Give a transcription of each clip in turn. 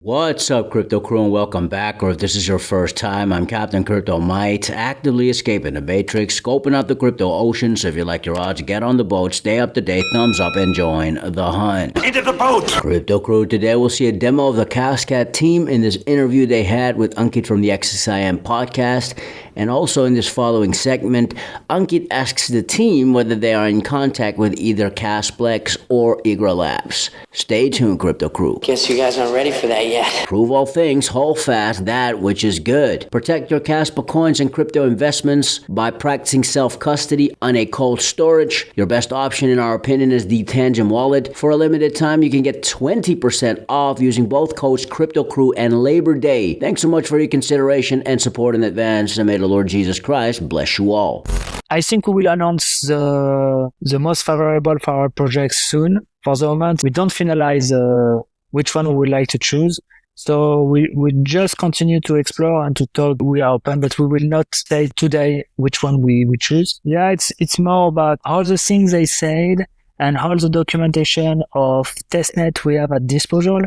What's up, Crypto Crew, and welcome back. Or if this is your first time, I'm Captain Crypto Might, actively escaping the Matrix, scoping out the crypto ocean. So if you like your odds, get on the boat, stay up to date, thumbs up, and join the hunt. Into the boat! Crypto Crew, today we'll see a demo of the Kaskad team in this interview they had with Ankit from the XXIM Podcast. And also in this following segment, Ankit asks the team whether they are in contact with either Kasplex or Igra Labs. Stay tuned, Crypto Crew. Guess you guys aren't ready for that yet. Prove all things, hold fast that which is good. Protect your Kaspa coins and crypto investments by practicing self-custody on a cold storage. Your best option, in our opinion, is the XXIM wallet. For a limited time, you can get 20% off using both codes Crypto Crew and Labor Day. Thanks so much for your consideration and support in advance, and may the Lord Jesus Christ bless you all. I think we will announce the most favorable for our project soon. For the moment, we don't finalize which one we would like to choose. So we just continue to explore and to talk. We are open, but we will not say today which one we choose. Yeah, it's more about all the things they said and all the documentation of testnet we have at disposal.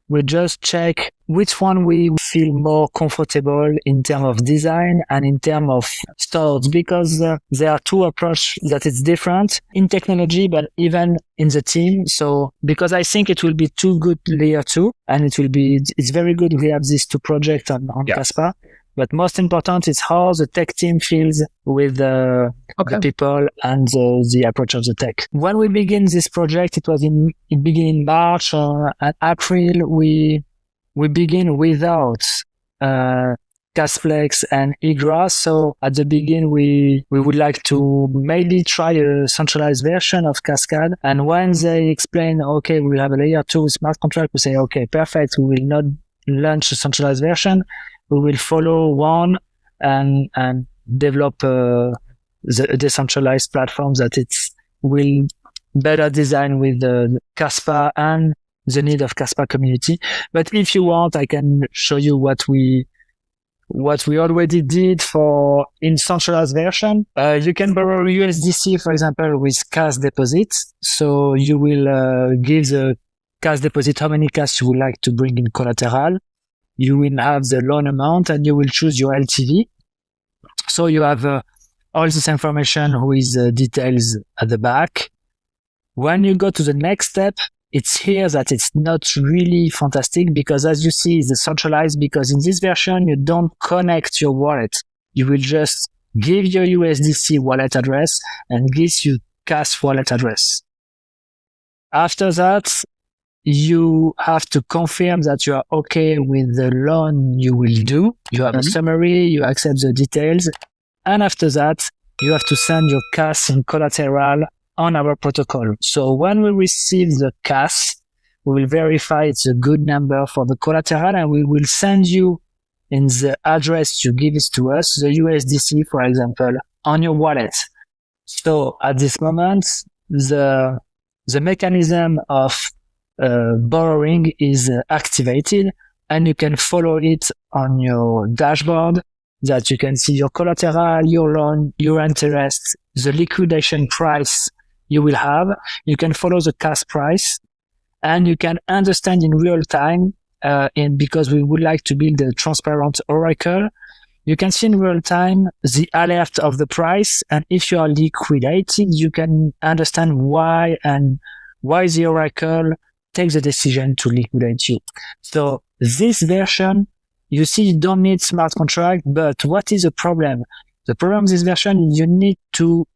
We just check which one we feel more comfortable in terms of design and in terms of storage, because there are two approaches that it's different in technology, but even in the team. So because I think it will be too good layer 2, and it's very good we have these two projects on Kaspa. But most important is how the tech team feels with the people and the approach of the tech. When we begin this project, it was in March and April. We begin without Kasplex and Igra. So at the beginning, we would like to maybe try a centralized version of Kaskad. And when they explain, okay, we will have a layer 2 smart contract, we say, okay, perfect. We will not launch a centralized version. We will follow one and develop the decentralized platforms that it will better design with the Kaspa and the need of Kaspa community. But if you want, I can show you what we already did for in centralized version. You can borrow USDC, for example, with cash deposits. So you will give the cash deposit how many cash you would like to bring in collateral. You will have the loan amount and you will choose your LTV. So you have all this information with details at the back. When you go to the next step, it's here that it's not really fantastic, because as you see, it's centralized, because in this version, you don't connect your wallet. You will just give your USDC wallet address and gives you cash wallet address. After that, you have to confirm that you are okay with the loan you will do. You have a summary, you accept the details. And after that, you have to send your cash in collateral on our protocol. So when we receive the cash, we will verify it's a good number for the collateral, and we will send you in the address you give it to us, the USDC, for example, on your wallet. So at this moment, the mechanism of borrowing is activated, and you can follow it on your dashboard, that you can see your collateral, your loan, your interest, the liquidation price you will have. You can follow the cash price, and you can understand in real time, because we would like to build a transparent oracle. You can see in real time the alert of the price, and if you are liquidated, you can understand why the oracle takes the decision to liquidate you. So this version, you see, you don't need smart contract, but what is the problem? The problem with this version is you need to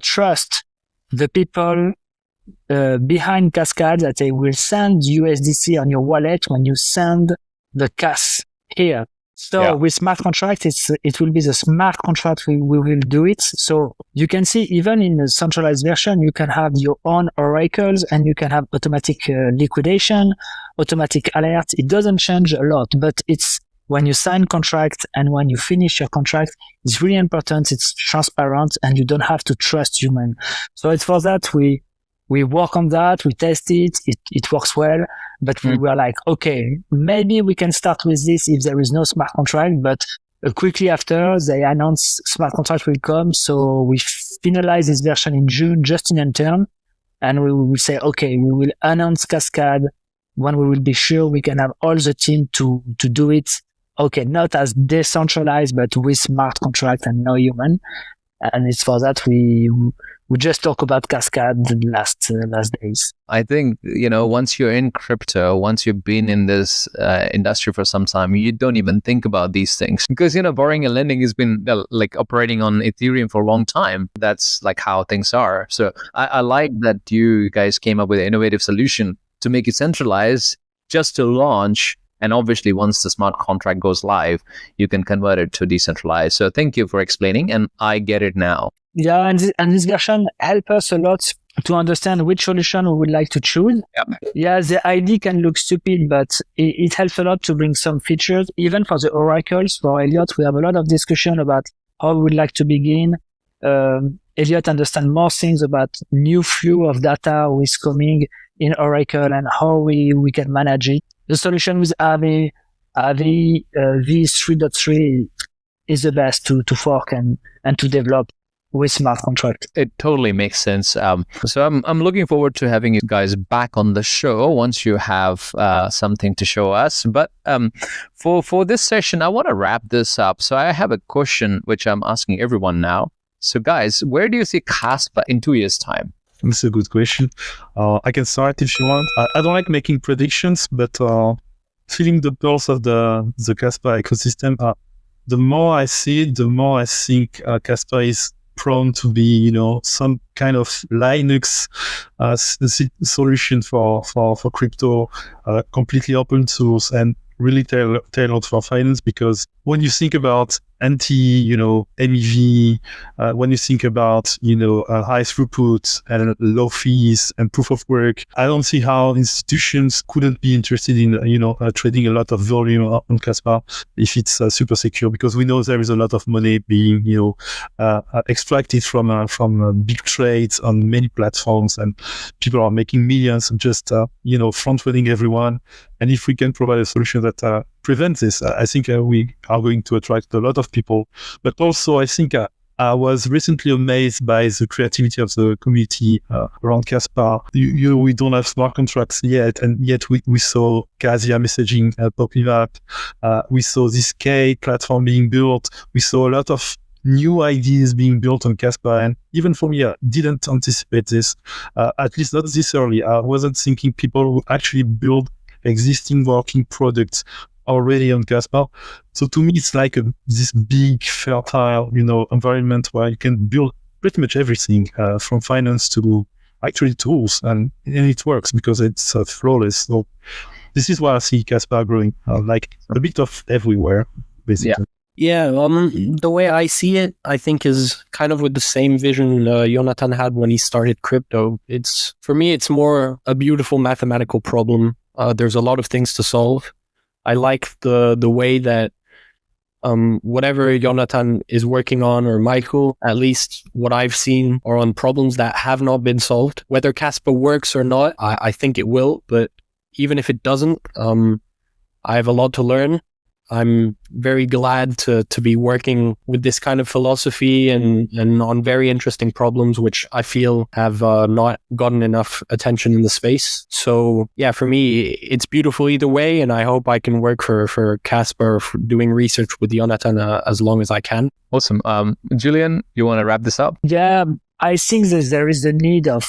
trust the people behind Kaskad, that they will send USDC on your wallet when you send the cash here. So with smart contract, it will be the smart contract we will do it. So you can see, even in the centralized version, you can have your own oracles, and you can have automatic liquidation, automatic alert. It doesn't change a lot, but it's when you sign contract and when you finish your contract, it's really important. It's transparent, and you don't have to trust human. So it's for that we work on that. We test it. It works well. But we were like, okay, maybe we can start with this if there is no smart contract. But quickly after, they announced smart contract will come. So we finalized this version in June, just in intern. And we will say, okay, we will announce Kaskad when we will be sure we can have all the team to do it. Okay, not as decentralized, but with smart contract and no human. And it's for that we just talk about Kaskad the last days. I think, once you're in crypto, once you've been in this industry for some time, you don't even think about these things because, borrowing and lending has been like operating on Ethereum for a long time. That's like how things are. So I like that you guys came up with an innovative solution to make it centralized just to launch. And obviously, once the smart contract goes live, you can convert it to decentralized. So thank you for explaining, and I get it now. Yeah, and this version helps us a lot to understand which solution we would like to choose. Yep. Yeah, the ID can look stupid, but it helps a lot to bring some features. Even for the oracles, for Elliot, we have a lot of discussion about how we would like to begin. Elliot understands more things about new flow of data who is coming in Oracle and how we can manage it. The solution with AV v3.3 is the best to fork and to develop with smart contract. It totally makes sense. So I'm looking forward to having you guys back on the show once you have something to show us. But for this session, I want to wrap this up. So I have a question which I'm asking everyone now. So guys, where do you see Kaspa in 2 years' time? That's a good question. I can start if you want. I don't like making predictions, but feeling the pulse of the Kaspa ecosystem, the more I see it, the more I think Kaspa is prone to be, some kind of Linux solution for crypto, completely open source and really tailored for finance. Because when you think about MEV, when you think about, high throughput and low fees and proof of work, I don't see how institutions couldn't be interested in, trading a lot of volume on Kaspa if it's super secure, because we know there is a lot of money being, extracted from big trades on many platforms, and people are making millions just, front-running everyone. And if we can provide a solution that prevents this, I think we are going to attract a lot of people. But also, I think I was recently amazed by the creativity of the community around Kaspa. We don't have smart contracts yet, and yet we saw Casia messaging popping up. We saw this K platform being built. We saw a lot of new ideas being built on Kaspa, and even for me, I didn't anticipate this, at least not this early. I wasn't thinking people would actually build existing working products already on Kaspa. So to me, it's like this big, fertile, environment where you can build pretty much everything from finance to actually tools, and it works because it's flawless. So this is why I see Kaspa growing, like a bit of everywhere, basically. Yeah, the way I see it, I think, is kind of with the same vision Jonathan had when he started crypto. For me, it's more a beautiful mathematical problem. There's a lot of things to solve. I like the way that whatever Jonathan is working on, or Michael, at least what I've seen, are on problems that have not been solved. Whether Kaspa works or not, I think it will. But even if it doesn't, I have a lot to learn. I'm very glad to be working with this kind of philosophy and on very interesting problems, which I feel have not gotten enough attention in the space. So yeah, for me, it's beautiful either way, and I hope I can work for Kaspa, for doing research with Jonathan as long as I can. Awesome. Julian, you want to wrap this up? Yeah, I think that there is the need of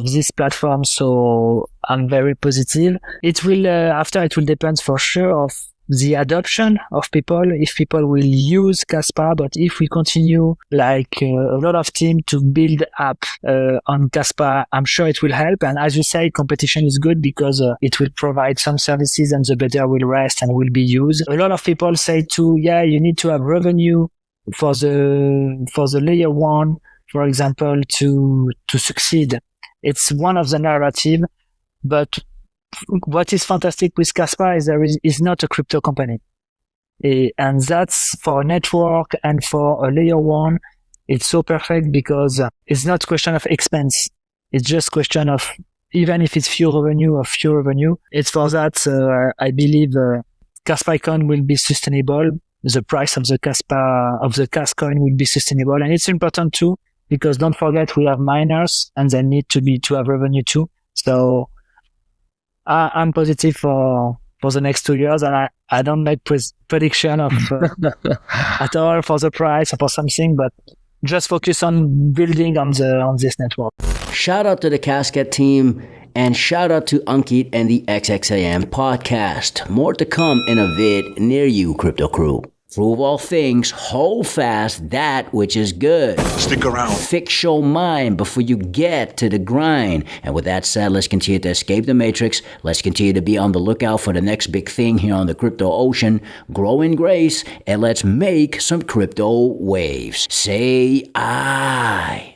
this platform, so I'm very positive. It will depend for sure of the adoption of people, if people will use Kaspa. But if we continue like a lot of team to build app on Kaspa, I'm sure it will help. And as you say, competition is good because it will provide some services and the better will rest and will be used. A lot of people say you need to have revenue for the layer one, for example, to succeed. It's one of the narrative, but what is fantastic with Kaspa is not a crypto company. And that's for a network and for a layer one. It's so perfect because it's not a question of expense. It's just question of, even if it's few revenue, it's for that, I believe Kaspa coin will be sustainable. The price of the Kas coin will be sustainable. And it's important too, because don't forget we have miners and they need to have revenue too. So I'm positive for the next 2 years, and I don't make prediction of at all for the price or for something, but just focus on building on this network. Shout out to the Kaskad team, and shout out to Ankit and the XXIM Podcast. More to come in a vid near you, Crypto Crew. Prove all things, hold fast that which is good. Stick around. Fix your mind before you get to the grind. And with that said, let's continue to escape the matrix. Let's continue to be on the lookout for the next big thing here on the crypto ocean. Grow in grace, and let's make some crypto waves. Say aye.